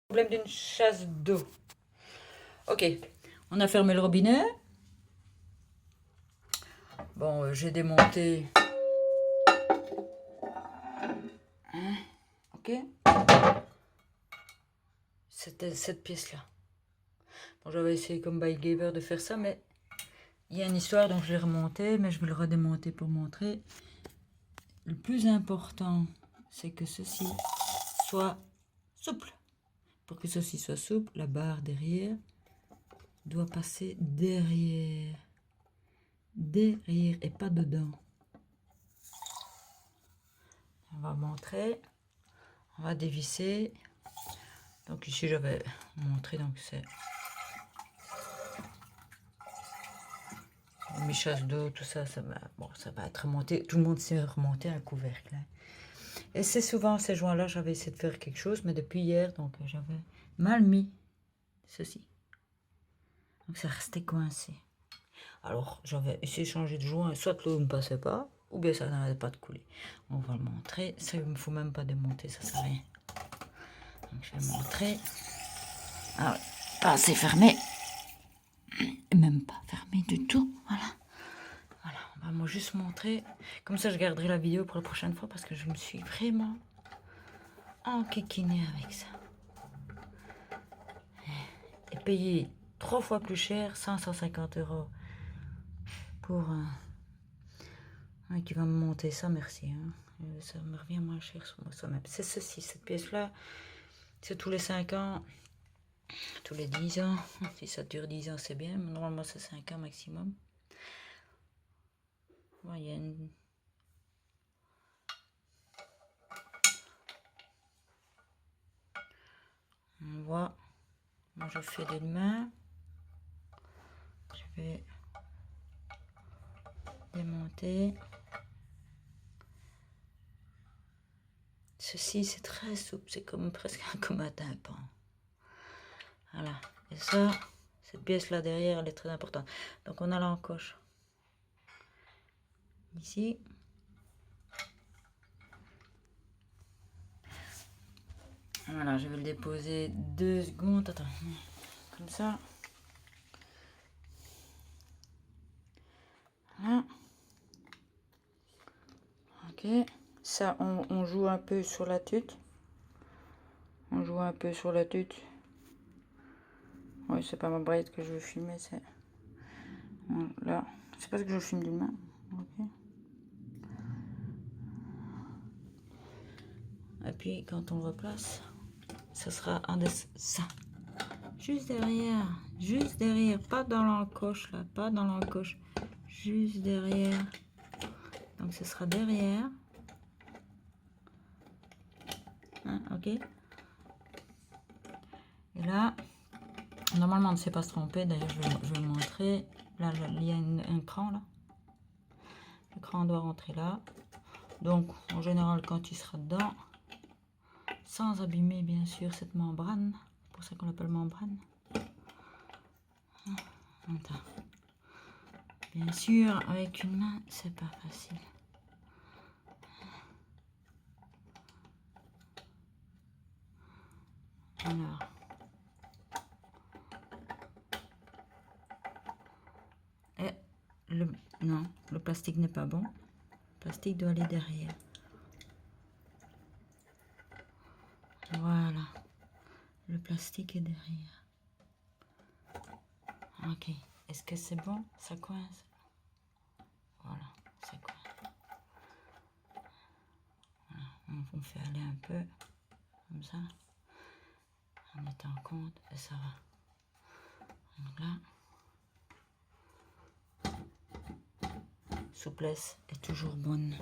Problème d'une chasse d'eau. Ok, on a fermé le robinet. Bon, j'ai démonté. Ok. C'était cette pièce-là. Bon, j'avais essayé comme by Gaber de faire ça, mais il y a une histoire, donc je l'ai remonté, mais je vais le redémonter pour montrer. Le plus important, c'est que ceci soit souple. Pour que ceci soit souple, la barre derrière doit passer derrière. Derrière et pas dedans. On va montrer. On va dévisser. Donc ici j'avais montré, donc c'est mes chasses d'eau, tout ça, ça va être remonté. Tout le monde s'est remonté un couvercle. Hein. Et c'est souvent ces joints-là, j'avais essayé de faire quelque chose, mais depuis hier, donc j'avais mal mis ceci. Donc ça restait coincé. Alors j'avais essayé de changer de joint, soit l'eau ne passait pas, ou bien ça n'arrêtait pas de couler. On va le montrer. Ça, il ne me faut même pas démonter, ça sert à rien. Donc je vais montrer. Ah ouais, pas assez fermé. Même pas fermé du tout. Voilà. Voilà, on va moi juste montrer. Comme ça, je garderai la vidéo pour la prochaine fois parce que je me suis vraiment enquiquinée avec ça. Et payer 3 fois plus cher, 550 € pour un qui va me monter ça, merci. Hein. Ça me revient moins cher sur moi ça même. C'est ceci, cette pièce-là. C'est tous les 5 ans, tous les 10 ans. Si ça dure 10 ans, c'est bien. Mais normalement, c'est 5 ans maximum. Ouais, il y a une... On voit. Moi, je fais des mains. Je vais démonter. Ceci, c'est très souple. C'est comme presque comme un tympan. Voilà. Et ça, cette pièce-là derrière, elle est très importante. Donc, on a l'encoche. Ici. Voilà, je vais le déposer 2 secondes. Attends. Comme ça. Voilà. Ok. Ça, on joue un peu sur la tute. On joue un peu sur la tute. Oui, c'est pas ma braid que je veux filmer, c'est... Là, c'est parce que je filme d'une main. Ok. Et puis, quand on le replace, ça sera un des... Ça. Juste derrière, pas dans l'encoche, là, pas dans l'encoche. Juste derrière. Donc, ce sera derrière. Hein, ok. Et là, normalement, on ne sait pas se tromper. D'ailleurs, je vais vous montrer. Là, il y a un cran, là. Le cran doit rentrer là. Donc, en général, quand il sera dedans, sans abîmer, bien sûr, cette membrane. C'est pour ça qu'on l'appelle membrane. Attends. Bien sûr, avec une main, c'est pas facile. Alors. Et non, le plastique n'est pas bon. Le plastique doit aller derrière. Voilà. Le plastique est derrière. Ok. Est-ce que c'est bon? Ça coince. Voilà, ça coince. Voilà. On fait aller un peu comme ça. En étant compte et ça va. Donc là. Souplesse est toujours bonne.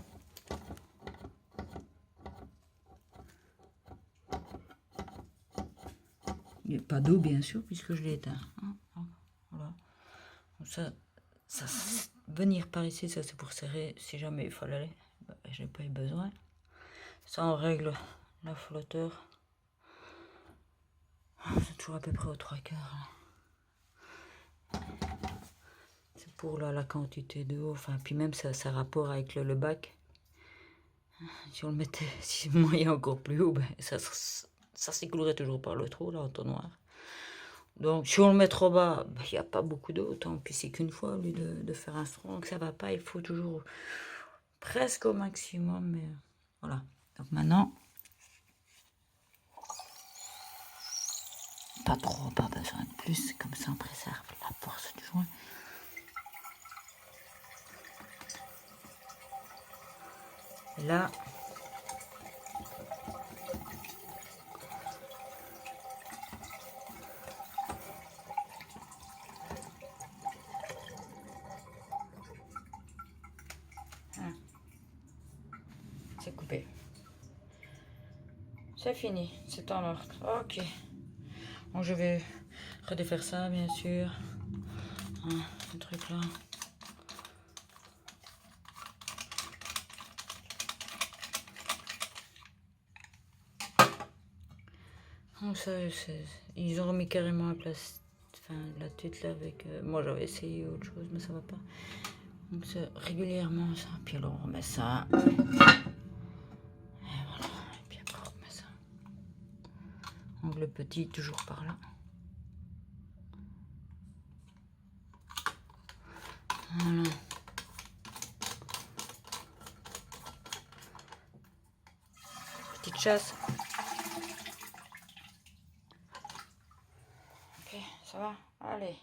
Il n'y a pas d'eau bien sûr puisque je l'ai éteint. Voilà. Ça, venir par ici, ça c'est pour serrer si jamais il fallait. Bah, je n'ai pas eu besoin. Ça on règle la flotteur. C'est toujours à peu près aux 3/4. C'est pour la quantité d'eau. Enfin, puis même ça rapport avec le bac. Si on le mettait, si le moyen encore plus haut, ben, ça ça s'écoulerait toujours par le trou, l'entonnoir. Donc, si on le met trop bas, il n'y a pas beaucoup d'eau. Tant pis, c'est qu'une fois, au lieu de faire un strong, ça va pas. Il faut toujours presque au maximum. Mais voilà. Donc maintenant, pas trop, pas besoin de plus. Comme ça, on préserve la force du joint. Et là, c'est coupé. C'est fini, c'est en ordre. Ok. Bon, je vais redéfaire ça, bien sûr. Ce truc là. Donc ça, ils ont remis carrément la place, enfin, la tête là avec. Moi j'avais essayé autre chose, mais ça va pas. Donc c'est régulièrement ça. Puis alors on remet ça. Et voilà. Et puis après on remet ça. Angle petit, toujours par là. Voilà. Petite chasse. Ok, ça va? Allez.